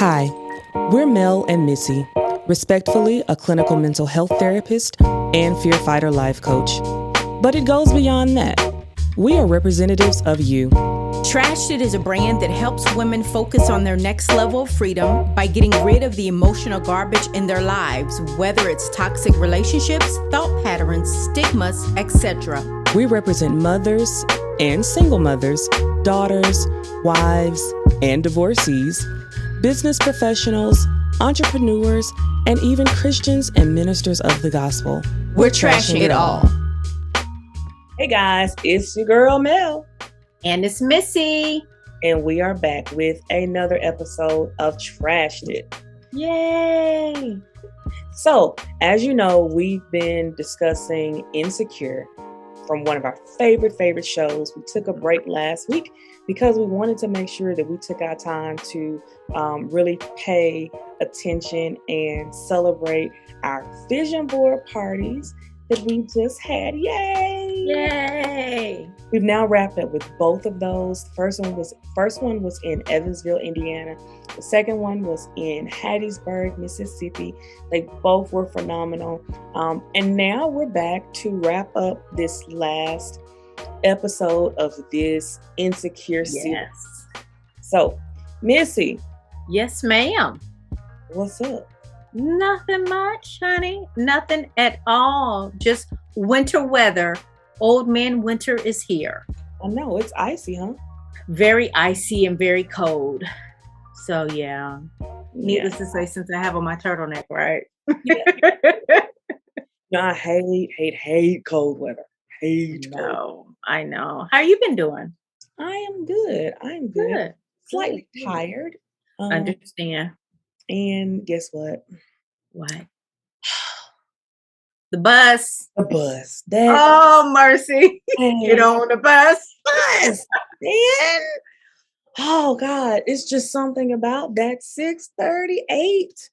Hi, we're Mel and Missy, respectfully a clinical mental health therapist and fear fighter life coach. But it goes beyond that. We are representatives of you. Trashed It is a brand that helps women focus on their next level of freedom by getting rid of the emotional garbage in their lives, whether it's toxic relationships, thought patterns, stigmas, etc. We represent mothers and single mothers, daughters, wives, and divorcees, business professionals, entrepreneurs, and even Christians and ministers of the gospel. We're trashing it all. Hey guys, it's your girl Mel. And it's Missy. And we are back with another episode of Trashed It. Yay! So, as you know, we've been discussing Insecure from one of our favorite shows. We took a break last week because we wanted to make sure that we took our time to really pay attention and celebrate our vision board parties that we just had. Yay! Yay! We've now wrapped up with both of those. First one was in Evansville, Indiana. The second one was in Hattiesburg, Mississippi. They both were phenomenal. And now we're back to wrap up this last episode of this Insecure series. Yes. So, Missy. Yes, ma'am. What's up? Nothing much, honey. Nothing at all. Just winter weather. Old man winter is here. I know, it's icy, huh? Very icy and very cold. So, yeah. Needless to say, since I have on my turtleneck, right? Yeah. No, I hate cold weather. No, I know. How you been doing? I am good. Good. Slightly tired. Understand. And guess what? What? The bus. The bus. Oh, mercy. Get on the bus. Man. Oh, God. It's just something about that 6:38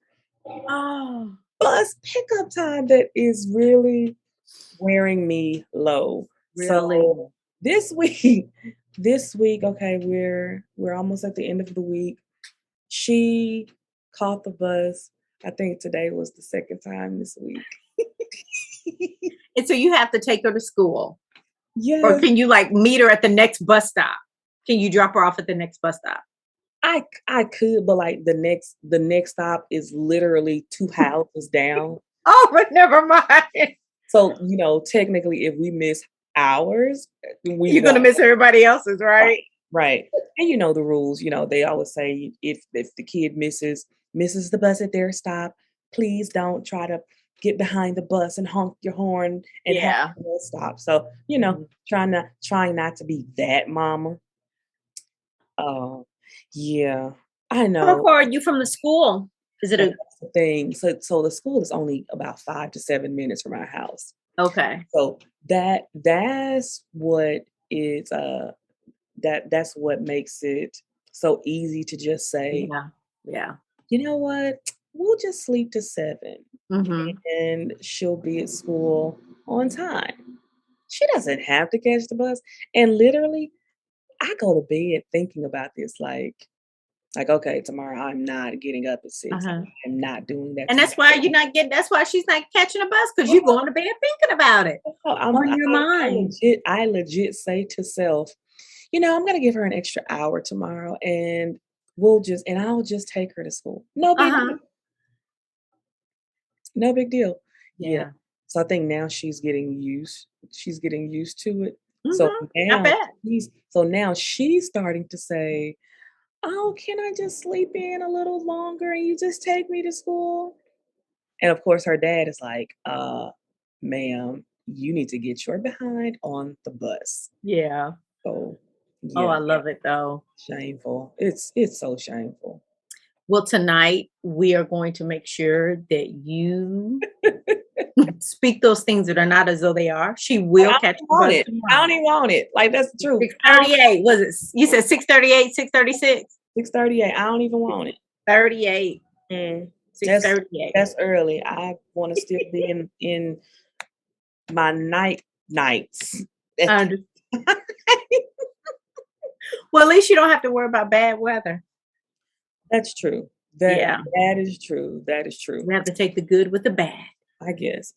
bus pickup time that is really wearing me low. Really? So this week, okay, we're almost at the end of the week. She caught the bus. I think today was the second time this week. And so you have to take her to school. Yeah. Or can you meet her at the next bus stop? Can you drop her off at the next bus stop? I could, but the next stop is literally 2 houses down. Oh, but never mind. So, technically if we miss ours, you're gonna miss everybody else's, right? Right. And you know the rules. They always say if the kid misses the bus at their stop, please don't try to get behind the bus and honk your horn and have the bus stop. So, trying not to be that mama. Oh, yeah. I know. How far are you from the school? Is it That's the thing? So the school is only about 5 to 7 minutes from our house. Okay. So that's what is that's what makes it so easy to just say, yeah. You know what? We'll just sleep to 7 and she'll be at school on time. She doesn't have to catch the bus. And literally, I go to bed thinking about this like, okay, tomorrow I'm not getting up at 6. I'm not doing that. And that's why that's why she's not catching a bus, because you're going to bed thinking about it. On your mind. I legit say to self, I'm going to give her an extra hour tomorrow and I'll just take her to school. No big deal. No big deal. Yeah. So I think now she's getting used to it. So now she's starting to say, oh, can I just sleep in a little longer and you just take me to school? And of course her dad is like, ma'am, you need to get your behind on the bus. Yeah. So Oh, I love it though. Shameful. It's so shameful. Well, tonight we are going to make sure that you speak those things that are not as though they are. She will catch the bus tomorrow. I don't even want it. That's the truth. 6:38. Was it? You said 6:38, 6:36? 6:38. I don't even want it. 38. 6:38. That's early. I want to still be in my nights. Well, at least you don't have to worry about bad weather. That's true. That is true. That is true. We have to take the good with the bad. I guess.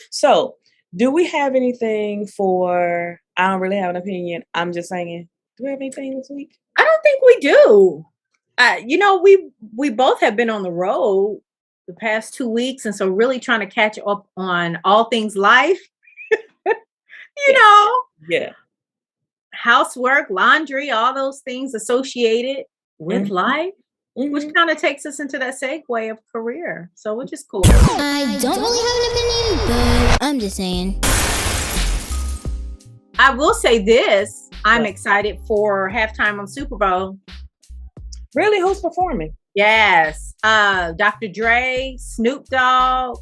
So, do we have anything for I don't really have an opinion. I'm just saying. Do we have anything this week? I don't think we do. We both have been on the road the past 2 weeks, and so really trying to catch up on all things life. Yeah. know, Yeah. housework, laundry, all those things associated with life, which kind of takes us into that segue of career. So, which is cool. I don't really have an opinion, but I'm just saying. I will say this. I'm excited for halftime on Super Bowl. Really? Who's performing? Yes. Dr. Dre, Snoop Dogg,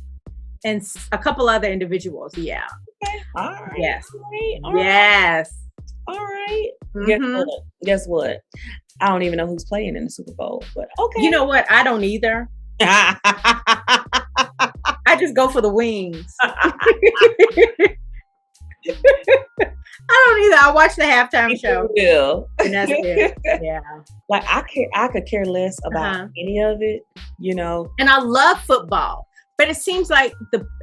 and a couple other individuals. Yeah. Okay. All right. Yes. All right. Yes. All right. Guess what? I don't even know who's playing in the Super Bowl, but okay. You know what? I don't either. I just go for the wings. I don't either. I watch the halftime show. And that's it. Yeah. Like I could care less about any of it, And I love football. But it seems like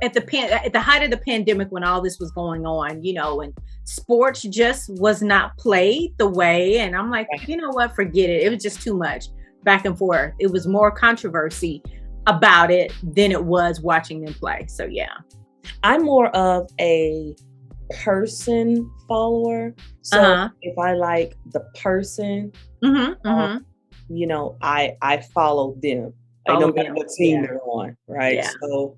at the height of the pandemic when all this was going on, and sports just was not played the way. And I'm like, you know what? Forget it. It was just too much back and forth. It was more controversy about it than it was watching them play. So, yeah. I'm more of a person follower. So if I like the person, I follow them. Like no matter what team they're on, right? Yeah. So,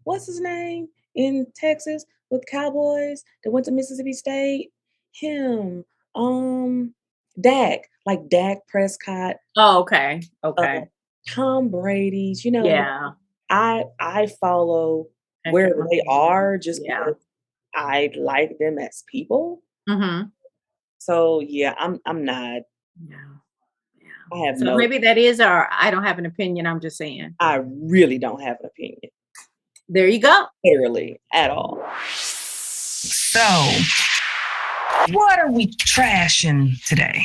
what's his name in Texas with Cowboys that went to Mississippi State? Him, Dak Prescott. Oh, okay. Tom Brady's, Yeah. I follow wherever they are just because I like them as people. So yeah, I'm not. Yeah. I have so maybe that is I don't have an opinion. I'm just saying. I really don't have an opinion. There you go. Literally at all. So, what are we trashing today?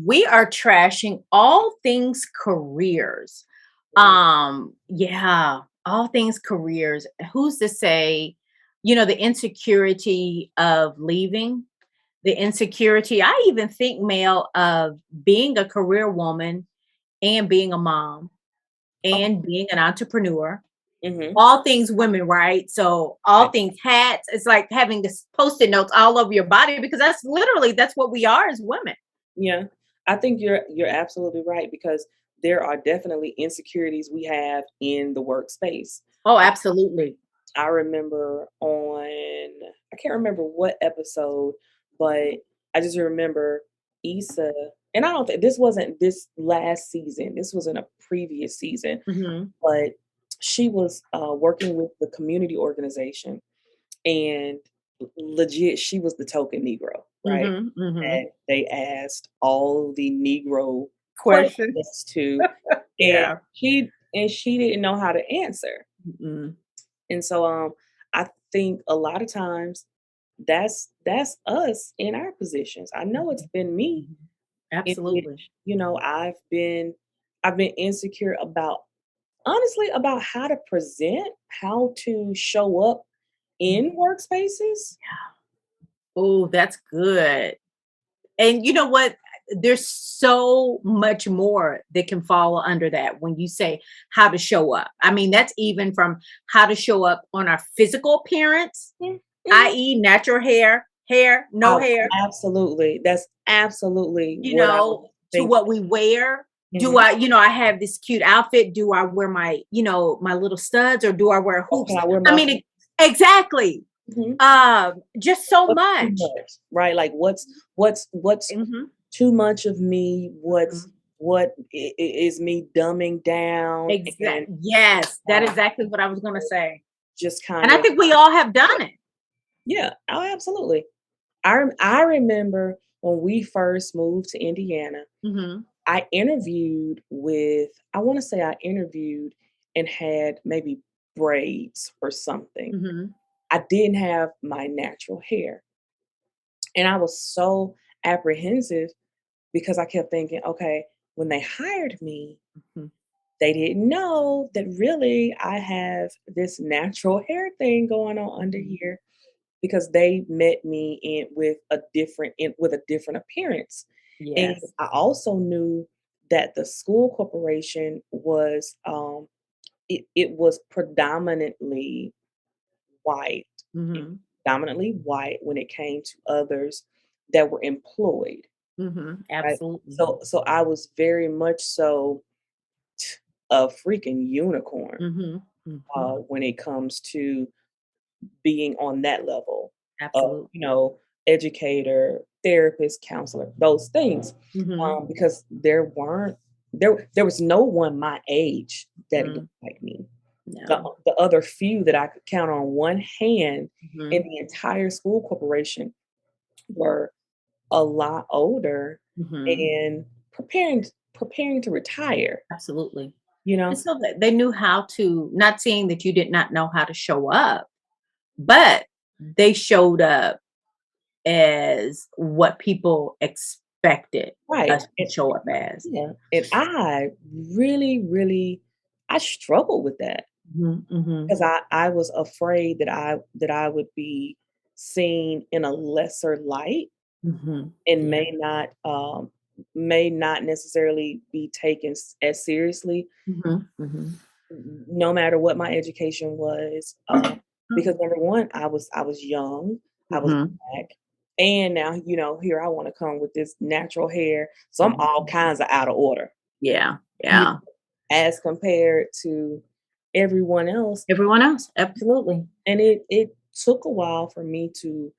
We are trashing all things careers. All things careers. Who's to say, the insecurity of leaving, the insecurity, I even think, Mel, of being a career woman and being a mom and being an entrepreneur. All things women, right? So all things hats. It's like having this Post-it notes all over your body because that's what we are as women. Yeah, I think you're absolutely right because there are definitely insecurities we have in the workspace. Oh, absolutely. I remember I can't remember what episode, but I just remember Issa, and I don't think this wasn't this last season. This was in a previous season, but she was working with the community organization, and legit, she was the token Negro, right? And they asked all the Negro questions to, and she didn't know how to answer. And so I think a lot of times that's us in our positions. I know it's been me. Absolutely. I've been insecure about how to present, how to show up in workspaces. Yeah. Oh, that's good. And you know what? There's so much more that can fall under that when you say how to show up. I mean, that's even from how to show up on our physical appearance, i.e. natural hair, no hair. Absolutely. That's absolutely, to what we wear. Do I have this cute outfit? Do I wear my little studs or do I wear hoops? Exactly. Just so much. Right. Like what's too much of me? What is me dumbing down? Exactly. Yes, that's exactly what I was going to say. Just kind of. And I think we all have done it. Yeah. Oh, absolutely. I remember when we first moved to Indiana, I interviewed and had maybe braids or something. I didn't have my natural hair. And I was so apprehensive because I kept thinking, okay, when they hired me, Mhm. they didn't know that really I have this natural hair thing going on under here because they met me in with a different appearance. And Yes. I also knew that the school corporation was it was white, Mhm. predominantly white when it came to others that were employed, Mhm. right? Absolutely. So I was very much so a freaking unicorn Mhm. Mhm. when it comes to being on that level of, Absolutely. educator, therapist, counselor, those things. Mhm. Because there was no one my age that Mhm. looked like me. The No. the other few that I could count on one hand in Mhm. the entire school corporation were a lot older Mhm. and preparing to retire, Absolutely. you And know? so that they knew how to, not saying that you did not know how to show up, but they showed up as what people expected Right. us to show up as. Yeah, and I really, really I struggled with that Mhm. Mhm. because I was afraid that I would be seen in a lesser light Mhm. and Yeah. may not necessarily be taken as seriously Mhm. Mhm. no matter what my education was, because number 1, I was young, I was Mhm. black, and now, here I wanna come with this natural hair, so I'm all Mhm. kinds of out of order, Yeah. you Yeah. as compared to everyone else, Everyone else. Absolutely. and it took a while for me to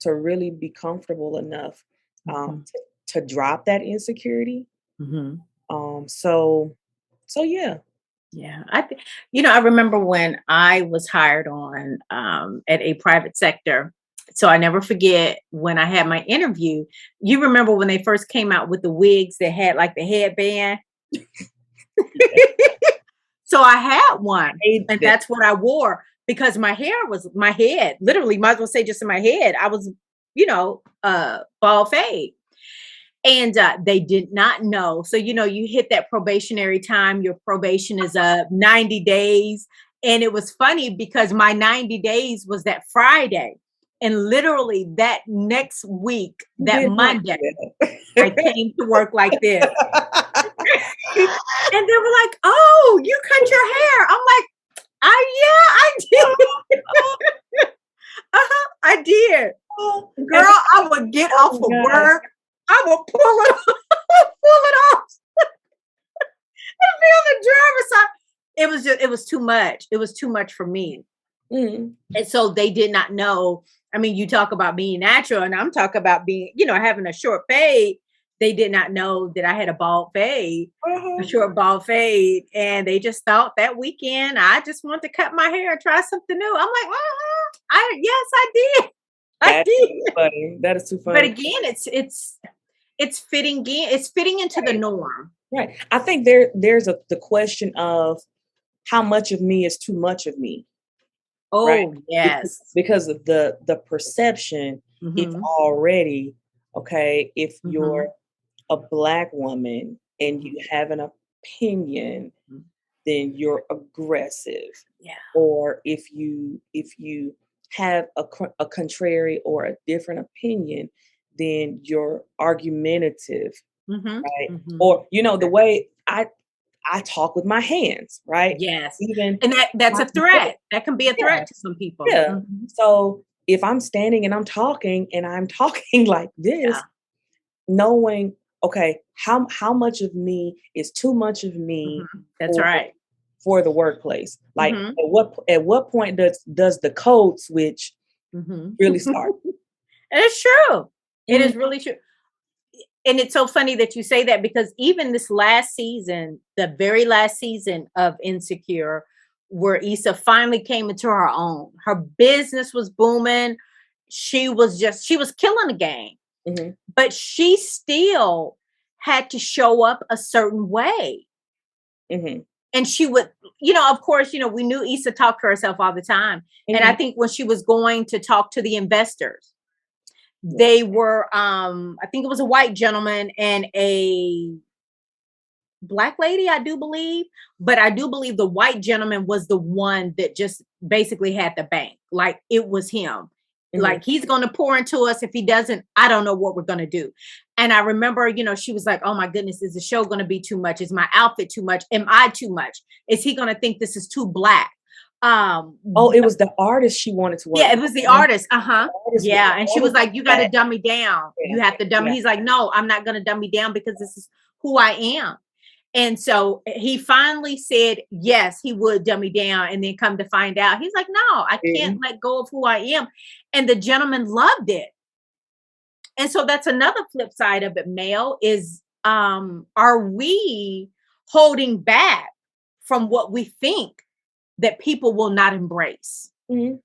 really be comfortable enough, Mhm. to drop that insecurity, Mhm. so yeah. Yeah, I remember when I was hired on at a private sector. So I never forget when I had my interview. You remember when they first came out with the wigs that had like the headband? So I had one, Hate and that. that's what I wore because my hair was my head. Literally, might as well say just in my head. I was, bald fade. And they did not know. So, you hit that probationary time, your probation is up 90 days. And it was funny because my 90 days was that Friday. And literally that next week, You that did not Monday, do I that. came to work like this. And they were like, "Oh, you cut your hair." I'm like, yeah, I did. I did. Oh, and Girl, I would get off oh of my gosh. work. I would pull it, pull it off. Be on the driver's side. It was too much. It was too much for me. Mhm. And so they did not know. I mean, you talk about being natural, and I'm talking about being, having a short fade. They did not know that I had a bald fade, a Uh-huh. short bald fade. And they just thought that weekend I just wanted to cut my hair and try something new. I'm like, yes, I did. I That is too did. funny. That is too But funny. again, it's fitting in, it's fitting into the Right, norm. right. I think there's the question of how much of me is too much of me, right? Oh, yes. Because of the perception, it's Mhm. already okay, if you're Mhm. a black woman and Mhm. you have an opinion, Mhm. then you're aggressive. Yeah. Or if you have a contrary or a different opinion, then you're argumentative, Mhm. right? Mhm. Or the way I talk with my hands, right? Yes. Even And that's my a threat. That can be a yeah, threat to some people. yeah. Mhm. So if I'm standing and I'm talking like Yeah. this, knowing, okay, how much of me is too much of me Mhm. That's for right. for the workplace? Like Mhm. at what point does the code switch Mhm. really start? And it's true. It Mm, is really true. And it's so funny that you say that because even this last season, the very last season of Insecure, where Issa finally came into her own, her business was booming. She was killing the game, mhm, but she still had to show up a certain way. mhm, And she would, of course, we knew Issa talked to herself all the time. And I mhm, think when she was going to talk to the investors, They were, I think it was a white gentleman and a black lady, I do believe, but I do believe the white gentleman was the one that just basically had the bank. Like it was him. Mhm. Like he's going to pour into us. If he doesn't, I don't know what we're going to do. And I remember, she was like, "Oh my goodness, is the show going to be too much? Is my outfit too much? Am I too much? Is he going to think this is too black?" Oh, it was the artist she wanted to work Yeah, it with. was the artist. Uh-huh. Artist was Yeah. And she was artist like, was "You got to bad. dumb me down. Yeah, You have to dumb me." yeah. He's like, "No, I'm not going to dumb me down because this is who I am." And so he finally said, yes, he would dumb me down. And then come to find out, he's like, "No, I can't Mhm. let go of who I am." And the gentleman loved it. And so that's another flip side of it, Mel, is are we holding back from what we think that people will not embrace? Mhm.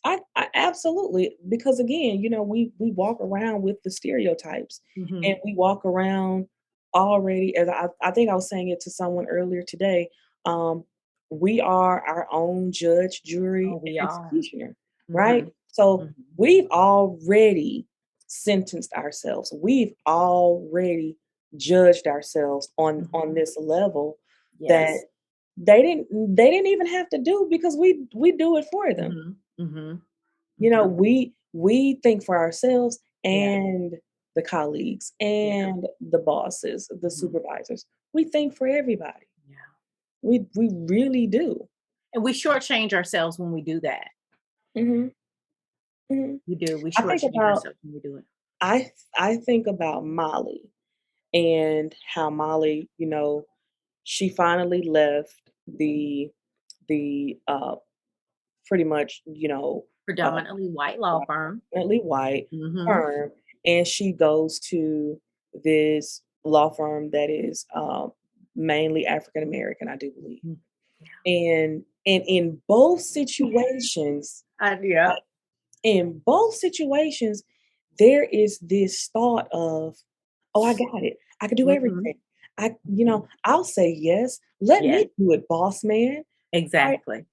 I absolutely, because again, we walk around with the stereotypes, and Mhm. we walk around already, as I think I was saying it to someone earlier today. um, we are our own judge, jury, Oh, we and are. executioner, right? Mhm. So Mhm. we've already sentenced ourselves. We've already judged ourselves on Mhm. this level that Yes. they didn't even have to do, because we do it for them. Mhm. Mhm. You know, Mhm. we think for ourselves Yeah. and the colleagues Yeah. and the bosses, the Mhm. supervisors. We think for everybody. Yeah. We really do. And we shortchange ourselves when we do that. Mhm, mhm. We do. We I think shortchange about ourselves when we do it. I think about Molly, and how Molly, she finally left the pretty much, uh, Predominantly white law firm. predominantly white Mhm. firm, and she goes to this law firm that is mainly African American, I do believe. Mm. And in both situations, Yeah. in both situations, there is this thought of, "Oh, I got it. I can do Mhm. everything. Mhm. I'll say yes. Let Yes, me do it, boss man." Right? exactly.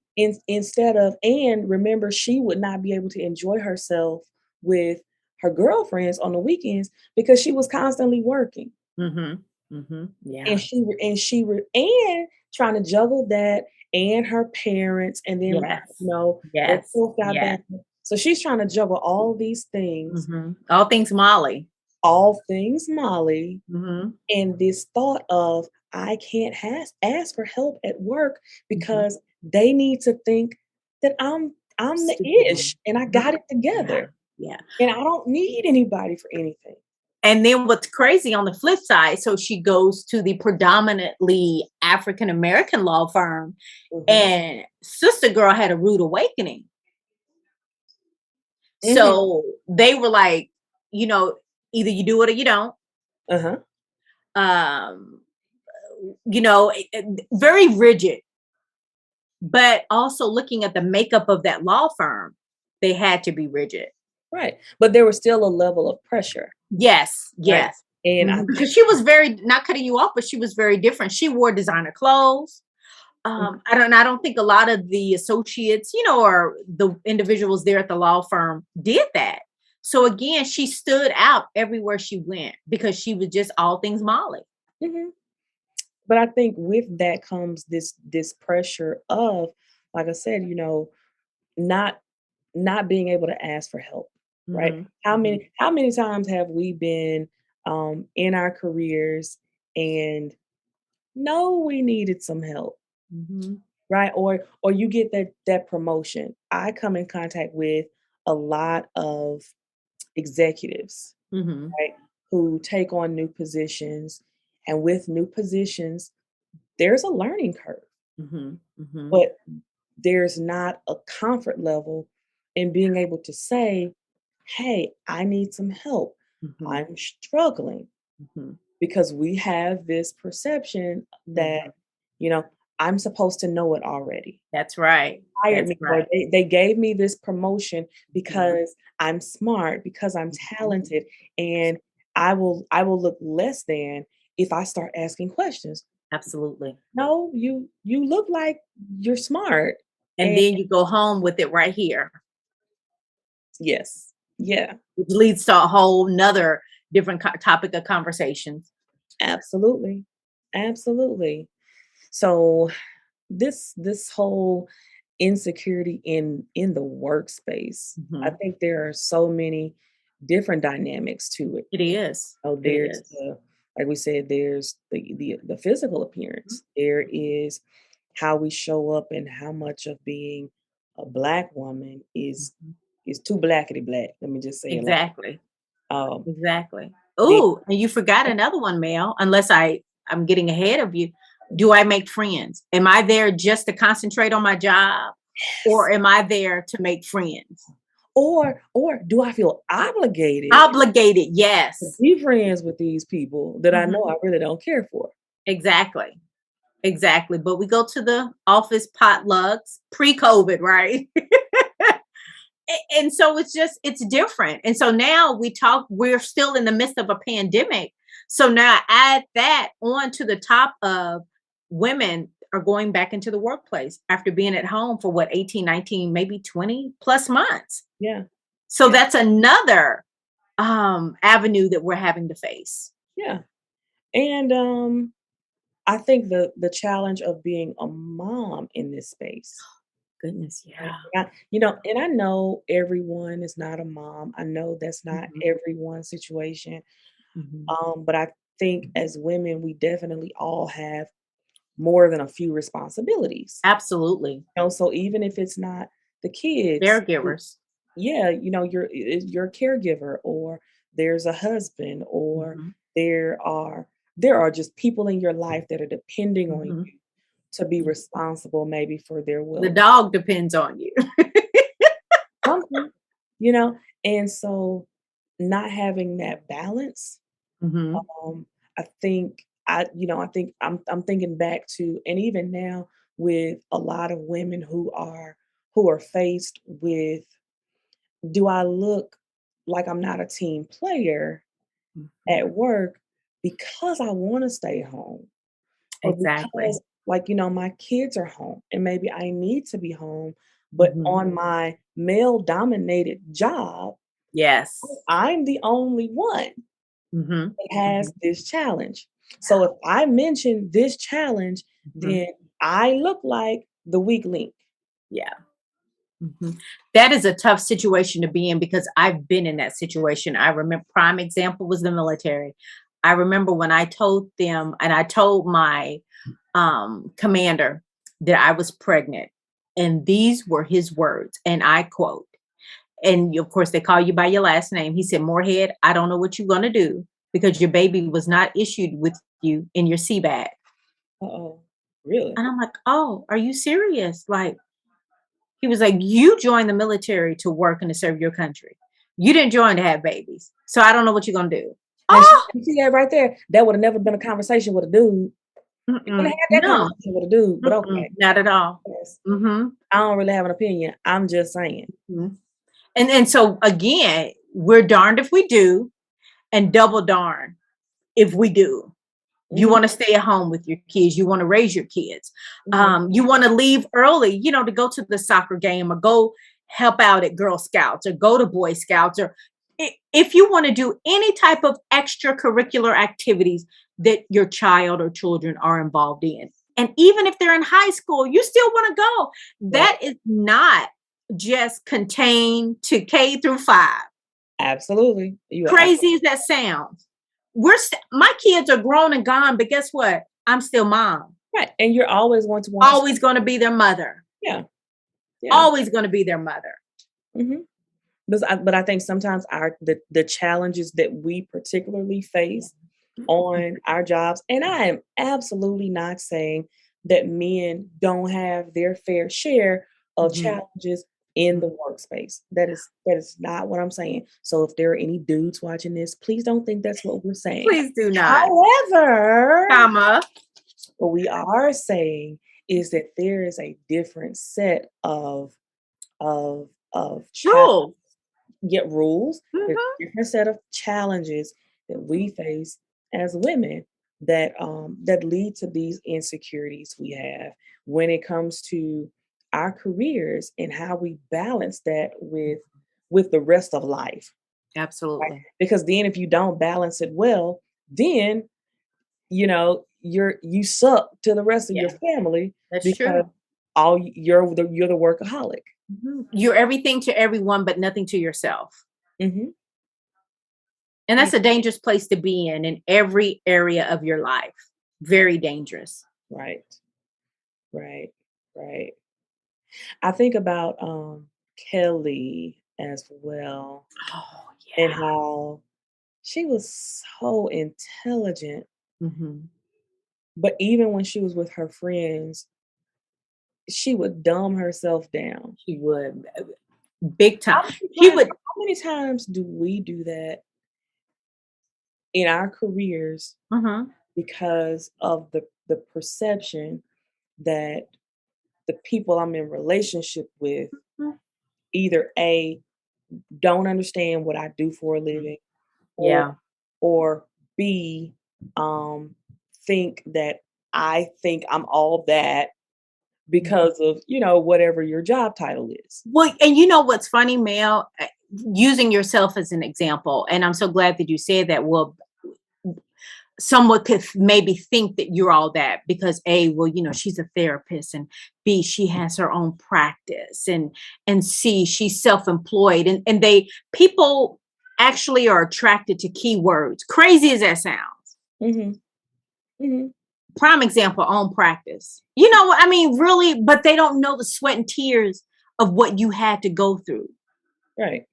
Instead of, and remember, she would not be able to enjoy herself with her girlfriends on the weekends because she was constantly working. Mhm. Mhm. And Yeah. and trying to juggle that, and her parents, and then, Yes. their Yes. health got Yes. bad. So she's trying to juggle all these things, Mhm. All things Molly. all things Molly, Mhm. and this thought of, I can't ask for help at work Mhm. because they need to think that I'm the Superwoman. ish and I Mhm. got it Yeah. together, Yeah. and I don't need anybody for anything. And then what's crazy on the flip side, so she goes to the predominantly African American law firm, Mhm. and sister girl had a rude awakening. Mhm. So they were like, you know, either you do it or you don't. Uh-huh. Um, very rigid, but also looking at the makeup of that law firm, they had to be rigid. Right. But there was still a level of pressure, Yes, right? yes. And I Mhm, because she was very, not cutting you off, but she was very different. She wore designer clothes. Mhm. I don't think a lot of the associates, or the individuals there at the law firm did that. So again, she stood out everywhere she went because she was just all things Molly. Mhm. But I think with that comes this pressure of, like I said, not not being able to ask for help, right? Hmm. How Hmm. many times have we been in our careers and know we needed some help, Hmm. right? Or you get that promotion. I come in contact with a lot of executives, Hmm. right, who take on new positions, and with new positions, there's a learning curve, Hmm. Hmm. but there's not a comfort level in being able to say, "Hey, I need some help. Hmm. I'm struggling." Hmm. Because we have this perception that, Hmm. you know, I'm supposed to know it already. That's right. Hired That's me, or right. they gave me this promotion Mhm. because I'm smart, because I'm Mhm. talented, and I will look less than if I start asking questions. Absolutely. No, you look like you're smart. And And then you go home with it right here. yes. Yeah, which leads to a whole nother different topic of conversations. absolutely. Absolutely. So this whole insecurity in the workspace, I Mhm. think there are so many different dynamics to it. It is. Oh, It there's is. the like we said, there's the physical appearance. There is how we show up and how much of being a black woman Mhm. is too blackety black. Let me just say it like Exactly. um Exactly. the Oh, and you forgot another one, Mel, unless I'm getting ahead of you. Do I make friends? Am I there just to concentrate on my job or am I there to make friends? or do I feel obligated Obligated, to yes. be friends with these people that I know Mhm. I really don't care for? Exactly. Exactly. But we go to the office potlucks pre-COVID, right? And so it's different. And so now we're still in the midst of a pandemic. So now add that on to the top of women are going back into the workplace after being at home for what, 18, 19, maybe 20 plus months. Yeah, So yeah, that's another avenue that we're having to face. yeah. And I think the challenge of being a mom in this space. Goodness, Right. yeah. And I know everyone is not a mom. I know that's not Mhm, everyone's situation. mhm. But I think as women, we definitely all have more than a few responsibilities. Absolutely. So even if it's not the kids, Caregivers. yeah, you're a caregiver, or there's a husband, or Mhm, there are there are just people in your life that are depending on mhm. you to be responsible maybe for their The well dog depends on you. something, you know? And so not having that balance, Mhm, um, I think I think I'm thinking back to, and even now with a lot of women who are faced with, do I look like I'm not a team player mhm. at work because I want to stay home, or Exactly. because, like, my kids are home and maybe I need to be home, but Mhm. on my male dominated job, Yes. I'm the only one Mhm. that has Mhm. this challenge. So if I mention this challenge, Mhm. then I look like the weak link. Yeah. Mhm. That is a tough situation to be in because I've been in that situation. I remember prime example was the military. I remember when I told them and I told my commander that I was pregnant. And these were his words, and I quote, and of course they call you by your last name. He said, Moorhead, I don't know what you're gonna do because your baby was not issued with you in your sea bag. Uh-oh. Really? And I'm like, oh, are you serious? Like, he was like, you joined the military to work and to serve your country. You didn't join to have babies. So I don't know what you're gonna do. Now, Oh, you see that right there? That would have never been a conversation with a dude. You wouldn't mm-mm, have had that no, conversation with a dude, but mm-mm, okay. not at all. Yes. Mm-hmm. I don't really have an opinion. I'm just saying. Mhm. And so again, we're darned if we do, and double darn if we do. You Mhm, want to stay at home with your kids. You want to raise your kids. mhm. You want to leave early, to go to the soccer game or go help out at Girl Scouts or go to Boy Scouts or if you want to do any type of extracurricular activities that your child or children are involved in. And even if they're in high school, you still want to go. Right. That is not just contained to K through 5. Absolutely. You are Crazy as that sounds. My kids are grown and gone, but guess what? I'm still mom. right, and you're always going to want to. Always going to be their mother. Yeah, yeah. Always going to be their mother. Mhm. But I think sometimes the challenges that we particularly face on our jobs, and I am absolutely not saying that men don't have their fair share of Mhm. challenges in the workspace. That is not what I'm saying. So if there are any dudes watching this, please don't think that's what we're saying. Please do not. However, Comma. what we are saying is that there is a different set of Rules. get rules. There's Mhm. a different set of challenges that we face as women that lead to these insecurities we have when it comes to our careers and how we balance that with the rest of life. Absolutely. Right? Because then if you don't balance it well, then you suck to the rest of your family. That's because true. you're the workaholic. You're everything to everyone, but nothing to yourself. Mm-hmm. And that's a dangerous place to be in every area of your life. Very dangerous. Right. I think about Kelly as well, Oh, and how she was so intelligent, but even when she was with her friends, she would dumb herself down. She would. Big time. How many times do we do that in our careers because of the perception that the people I'm in relationship with either A, don't understand what I do for a living, or B, think that I think I'm all that because of, whatever your job title is. Well, and you know what's funny, Mel? Using yourself as an example, and I'm so glad that you said that. Well, someone could maybe think that you're all that because A, well, she's a therapist, and B, she has her own practice, and C, she's self-employed, and people actually are attracted to keywords. Crazy as that sounds. Prime example, own practice. You know what I mean? Really, but they don't know the sweat and tears of what you had to go through. Right.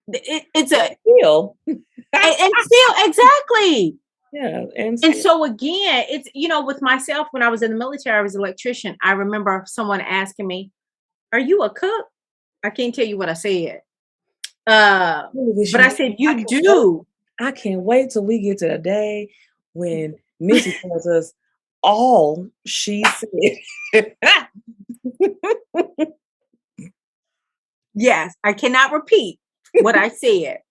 It's a skill. and still, exactly. Yeah. And so again, it's, with myself, when I was in the military, I was an electrician. I remember someone asking me, "Are you a cook?" I can't tell you what I said. But I said, "You do." I can't wait till we get to the day when Missy tells us all she said. Yes, I cannot repeat what I said.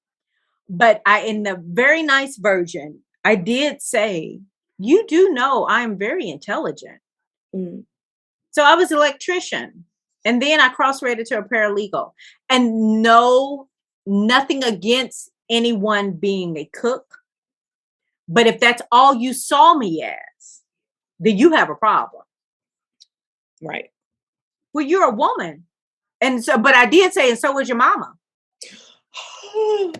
But in the very nice version, I did say, "You do know I'm very intelligent." So I was an electrician. And then I cross-rated to a paralegal. And nothing against anyone being a cook. But if that's all you saw me as, then you have a problem. Right. Well, you're a woman. And so, but I did say, and so was your mama. Oh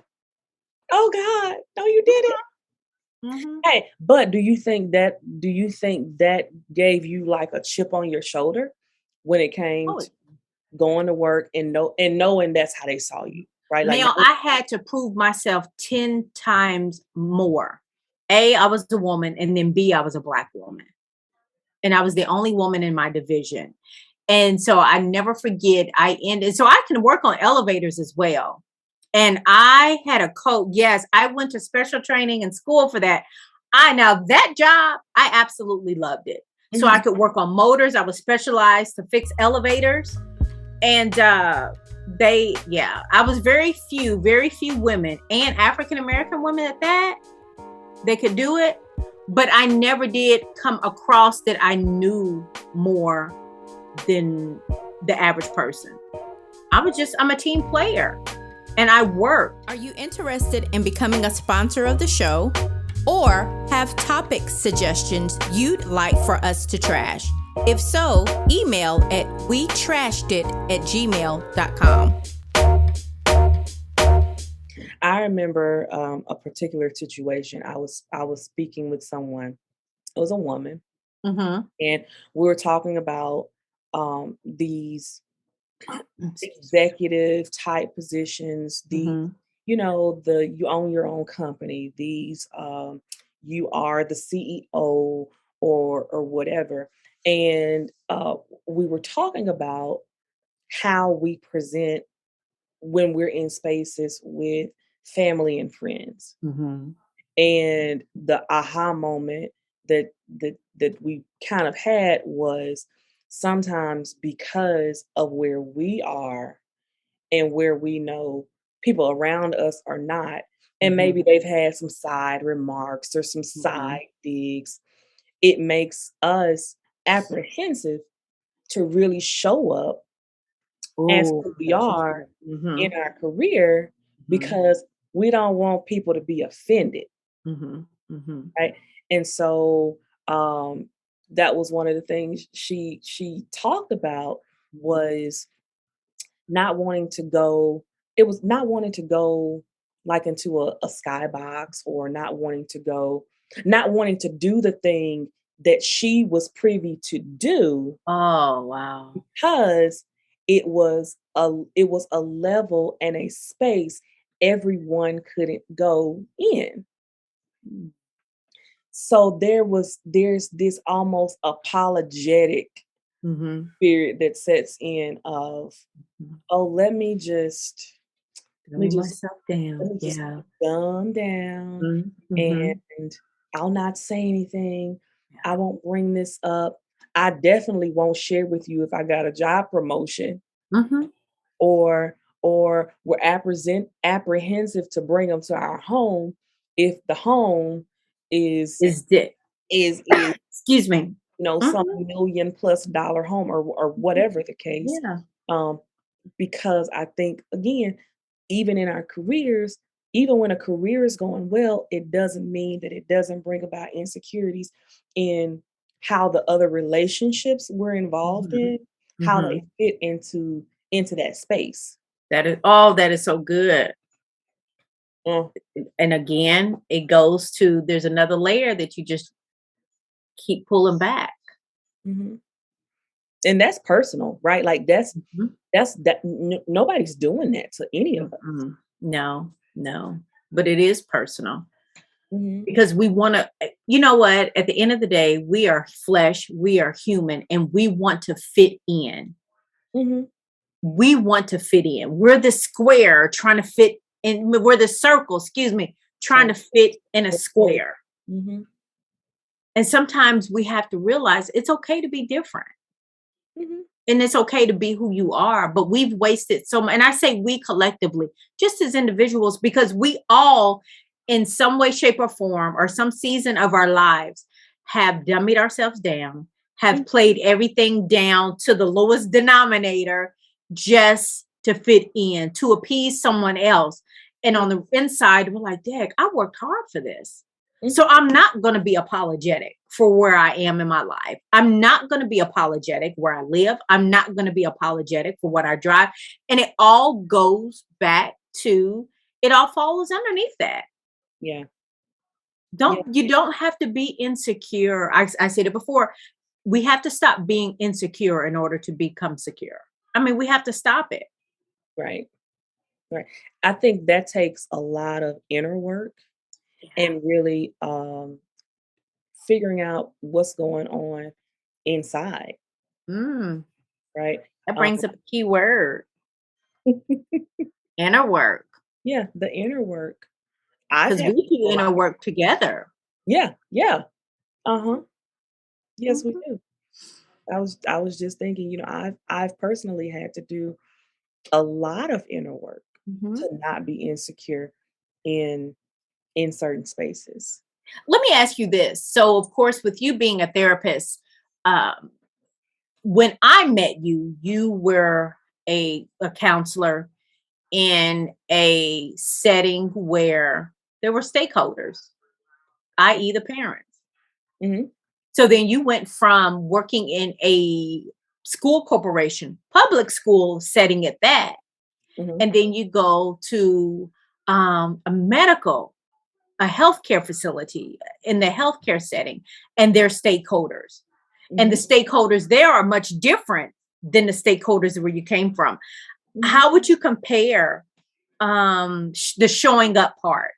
God, no, you didn't. Hey, but do you think that gave you like a chip on your shoulder when it came to going to work and knowing that's how they saw you, right? Like, now I had to prove myself 10 times more. A, I was a woman, and then B, I was a Black woman. And I was the only woman in my division. And so I never forget, so I can work on elevators as well. And I had a coach. Yes, I went to special training and school for that. Now that job, I absolutely loved it. So I could work on motors. I was specialized to fix elevators. And I was very few women, and African-American women at that, they could do it. But I never did come across that I knew more than the average person. I'm a team player, and I work. Are you interested in becoming a sponsor of the show, or have topic suggestions you'd like for us to trash? If so, email at wetrashedit@gmail.com. I remember a particular situation. I was speaking with someone. It was a woman, and we were talking about these executive type positions. You own your own company. These you are the CEO or whatever. And we were talking about how we present when we're in spaces with family and friends. And the aha moment that we kind of had was sometimes because of where we are and where we know people around us are not, and maybe they've had some side remarks or some side digs, it makes us apprehensive to really show up as Oh, who we that's so are true. Mhm, in our career mhm, because we don't want people to be offended, mhm, mhm, right? And so um, that was one of the things she talked about was not wanting to go. It was not wanting to go like into a skybox or not wanting to do the thing that she was privy to do oh, wow. because it was a level and a space everyone couldn't go in. Mm, So there's this almost apologetic mhm, spirit that sets in of, mhm. oh, let me Dumbing just myself down, just yeah. dumb down Mm, mhm, and I'll not say anything. I yeah. won't bring this up. I definitely won't share with you if I got a job promotion Mhm. or we're apprehensive to bring them to our home if the home is Is it is excuse me. some Mhm, $1 million+ home or mhm. whatever the case. Yeah. Um, because I think again, even in our careers, even when a career is going well, it doesn't mean that it doesn't bring about insecurities in how the other relationships we're involved Mhm, in, how they mhm. fit into that space. That is so good. Mm, And again, it goes to there's another layer that you just keep pulling back. mhm. And that's personal, right? Like Mhm. nobody's doing that to any of us. Mm-mm. No, no. But it is personal Mhm, because we want to, you know what? At the end of the day, we are flesh, we are human, and we want to fit in. mhm. We want to fit in. We're the square trying to fit in, we're the circle, excuse me, trying Trying to to fit in a fit both. square. Mhm, And sometimes we have to realize it's okay to be different. mhm, And it's okay to be who you are, but we've wasted so much. And I say we collectively, just as individuals, because we all, in some way, shape, or form, or some season of our lives, have dummied ourselves down, mm, have played everything down to the lowest denominator just to fit in, to appease someone else. And mm, on the inside, we're like, Dad, I worked hard for this. So mhm. I'm not going to be apologetic for where I am in my life. I'm not going to be apologetic where I live. I'm not going to be apologetic for what I drive. And it all goes back to it all falls underneath that. Yeah, yeah, Don't you don't have to be insecure. I said it before. We have to stop being insecure in order to become secure. I mean, we have to stop it. right, right. I think that takes a lot of inner work Yeah. and really, figuring out what's going on inside, Mm, right? that Um, brings up a key word, inner work. yeah, the inner work. I've Because had we to do do a inner lot. work together. Yeah, yeah, uh-huh. Yes, we Mhm, do. I was just thinking, I've personally had to do a lot of inner work mhm. to not be insecure in certain spaces. Let me ask you this. So, of course, with you being a therapist, um, when I met you, you were a counselor in a setting where there were stakeholders, i.e., the parents. Mhm, So then you went from working in a school corporation, public school setting at that, mhm, and then you go to a healthcare facility in the healthcare setting, and their stakeholders. And the mhm, stakeholders there are much different than the stakeholders where you came from. mhm. How would you compare the showing up part?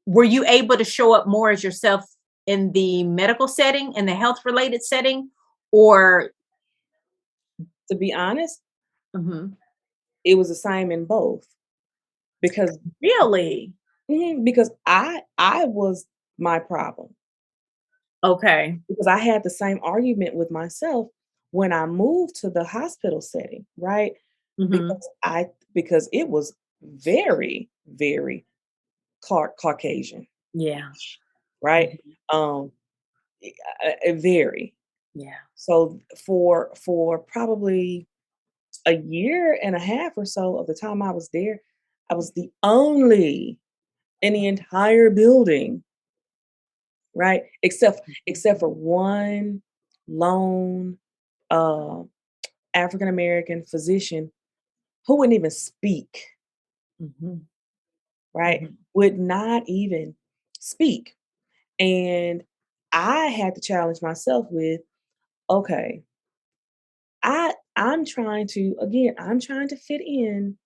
Were you able to show up more as yourself in the medical setting, in the health related setting, or To be honest, mhm, it was the same in both because really? because I was my problem. Okay. Because I had the same argument with myself when I moved to the hospital setting, right? Hmm. Because it was very, very Caucasian, Yeah. right? Mhm. Um, very. Yeah. So for probably a year and a half or so of the time I was there, I was the only in the entire building, right? Except for one lone uh, African American physician who wouldn't even speak, Mhm. right? Mhm. Would not even speak. And I had to challenge myself with, okay, I'm trying to fit in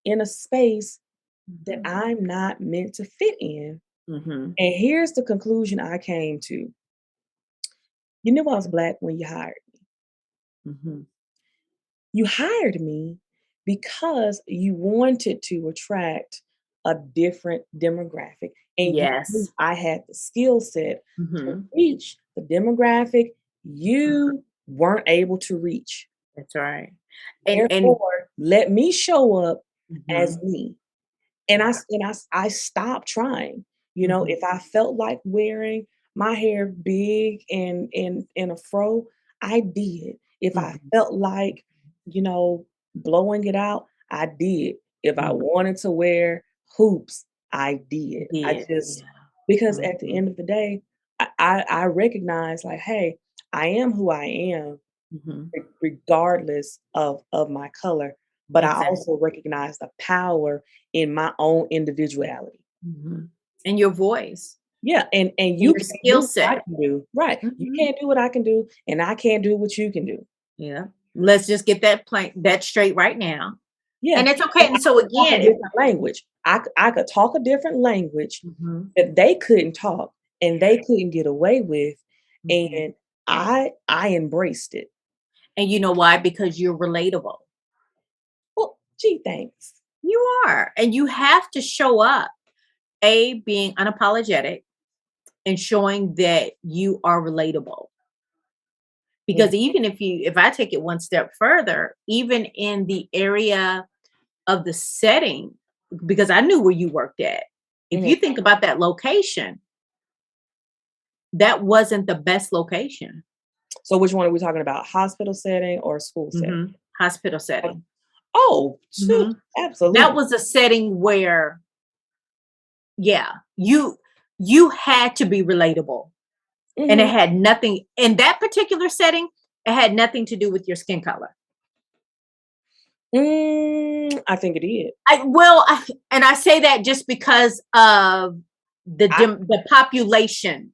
a space that Mhm. I'm not meant to fit in. Mhm. And here's the conclusion I came to. You knew I was black when you hired. Mhm. You hired me because you wanted to attract a different demographic, and you knew Yes. I had the skill set to Mhm. reach the demographic Mhm. you weren't able to reach. That's right. And Therefore, let me show up as Mhm. me. And Yeah. I stopped trying. Mhm. If I felt like wearing my hair big and in a fro, I did. If I Mhm. felt like, you know, blowing it out, I did. If I Mhm. wanted to wear hoops, I did. I Did. just Yeah. because at the Mhm. end of the day, I recognize like, hey, I am who I am Mhm. regardless of my color, but I Exactly. also recognize the power in my own individuality. Mhm. And your voice Yeah, and and you your can't skill do what I set. can do. Right. You Mhm. can't do what I can do, and I can't do what you can do. Yeah. Let's just get that straight right now. Yeah. And it's okay. And And I so could talk a again, if different language. I could talk a different language Mhm. that they couldn't talk and they couldn't get away with. Mhm. And I embraced it. And you know why? Because you're relatable. Well, gee, thanks. You are. And you have to show up, being unapologetic and showing that you are relatable. Mhm, Because even if I take it one step further, even in the area of the setting, because I knew where you worked at. If mhm. you think about that location, that wasn't the best location. So which one are we talking about? Hospital setting or school setting? Hospital Oh, setting. oh, hmm That absolutely. was a setting where, yeah, you had to be relatable. And it Mhm. had nothing in that particular setting, it had nothing to do with your skin color. I think it did. And I say that just because of I the population.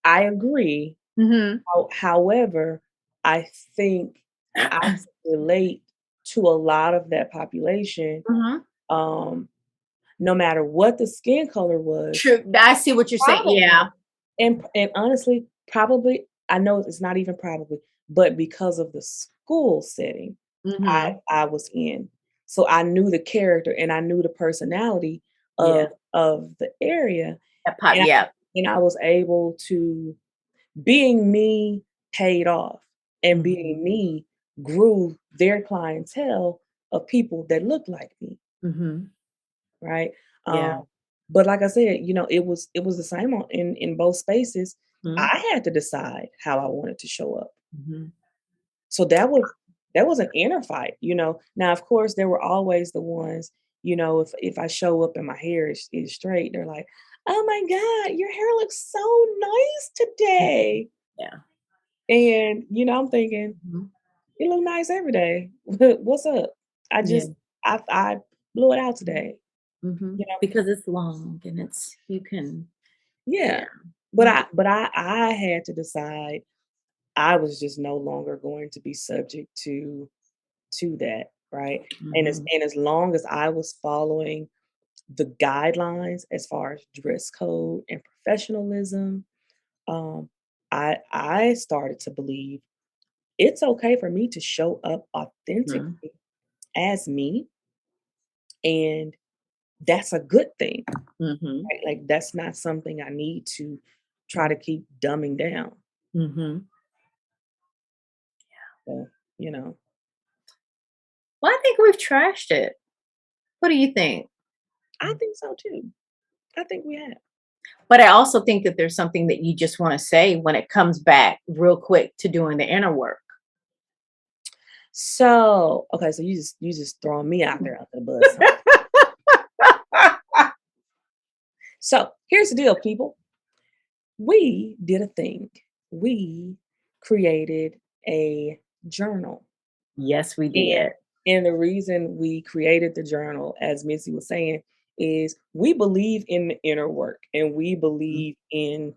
I agree. Mhm. However, I think I can relate to a lot of that population, Mhm. um, no matter what the skin color was. True. I see what you're saying. Probably, Yeah. and honestly, probably I know it's not even probably, but because of the school setting Mhm. I was in. So I knew the character and I knew the personality Yeah. of the area, That part. and Yeah. I was able to being me paid off, and Mhm. being me grew their clientele of people that looked like me, Mhm. right? Um, Yeah. but like I said, it was the same in both spaces. Mhm. I had to decide how I wanted to show up. Mhm. So that was an inner fight. Now, of course, there were always the ones, if I show up and my hair is straight, they're like, "Oh my God, your hair looks so nice today." Yeah. And I'm thinking, Mhm. "You look nice every day. What's up?" I Yeah. just I blew it out today. You know? Because it's long and it's you can. Yeah. Yeah. But I had to decide I was just no longer going to be subject to that, right? Mhm. And as long as I was following the guidelines as far as dress code and professionalism, um, I started to believe it's okay for me to show up Mhm. authentically as me, and that's a good thing, Mhm. right? Like that's not something I need to try to keep dumbing down. Mhm. So, you know, Well, I think we've trashed it. What do you think? I think so too. I think we have. But I also think that there's something that you just want to say when it comes back real quick to doing the inner work. So, okay, so you just throwing me out there under the bus. So here's the deal, people. We did a thing. We created a journal. Yes, we And, did. and the reason we created the journal, as Missy was saying, is we believe in the inner work and we believe in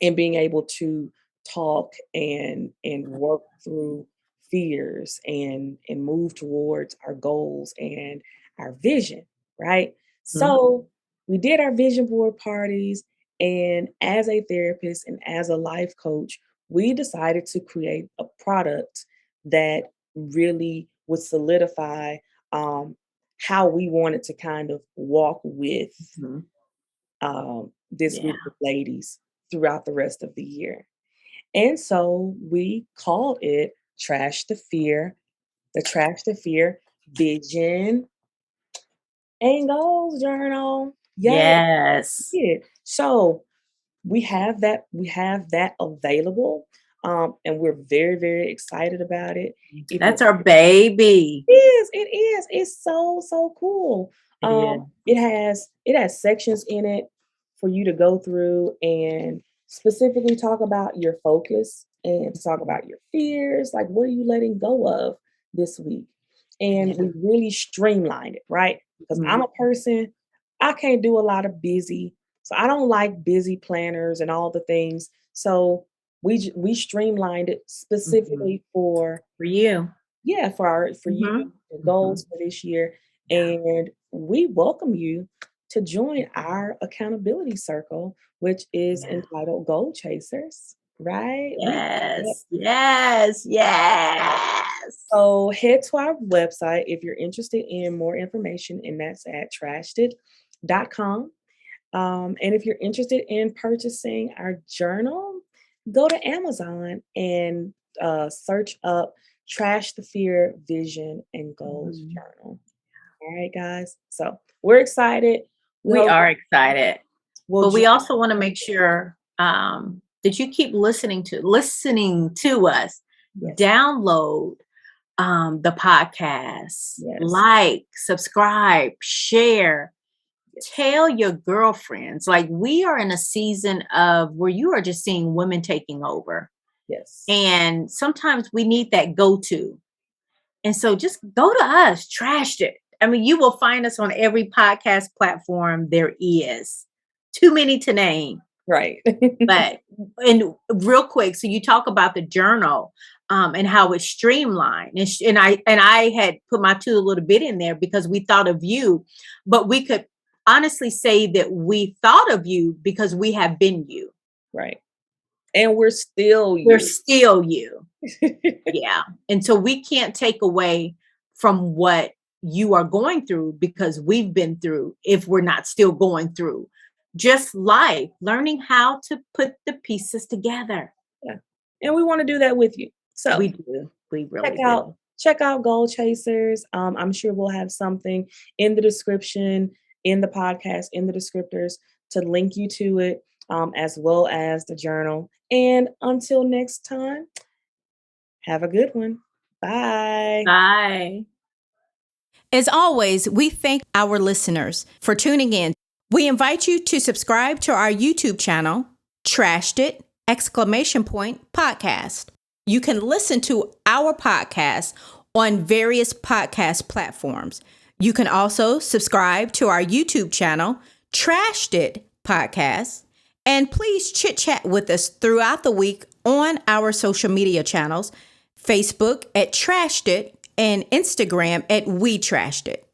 being able to talk and work through fears and move towards our goals and our vision, right? So we did our vision board parties, and as a therapist and as a life coach, we decided to create a product that really would solidify how we wanted to kind of walk with this Yeah. group of ladies throughout the rest of the year. And so we called it the Trash the Fear Vision and Goals Journal. Yes, Yes. we did. So we have that available. And we're very, very excited about it. If you're That's our baby. it is. It's so cool. It is. It has sections in it for you to go through and specifically talk about your focus and to talk about your fears, like what are you letting go of this week? And Yeah. we really streamlined it, right? Because I'm a person, I can't do a lot of busy. So I don't like busy planners and all the things. So we streamlined it specifically for For you. for you, your goals for this year. Yeah. And we welcome you to join our accountability circle, which is Yeah. entitled Goal Chasers, right? Yes. So head to our website if you're interested in more information, and that's at trashedit.com. And if you're interested in purchasing our journal, go to Amazon and search up Trash the Fear Vision and Goals Journal. All right, guys. So we're excited. We hope are excited. we'll But we join- also want to make sure that you keep listening to us. Yes. Download the podcast, Yes. like, subscribe, share. Tell your girlfriends. Like, we are in a season of where you are just seeing women taking over. Yes. And sometimes we need that go-to. And so just go to us, Trashed It. I mean, you will find us on every podcast platform there is. Too many to name. Right. But, and real quick, so you talk about the journal and how it's streamlined. And I had put my two little bit in there because we thought of you, but we could honestly say that we thought of you because we have been you. Right. And we're still you. We're still you. Yeah. And so we can't take away from what you are going through because we've been through if we're not still going through. Just life, learning how to put the pieces together. Yeah. And we want to do that with you. So we do. We really do. Check out Goal Chasers. I'm sure we'll have something in the description, in the podcast, in the descriptors to link you to it, as well as the journal. And until next time, have a good one. Bye. Bye. As always, we thank our listeners for tuning in. We invite you to subscribe to our YouTube channel, Trashed It! Podcast. You can listen to our podcast on various podcast platforms. You can also subscribe to our YouTube channel, Trashed It! Podcast. And please chit chat with us throughout the week on our social media channels, Facebook at Trashed It and Instagram at We Trashed It.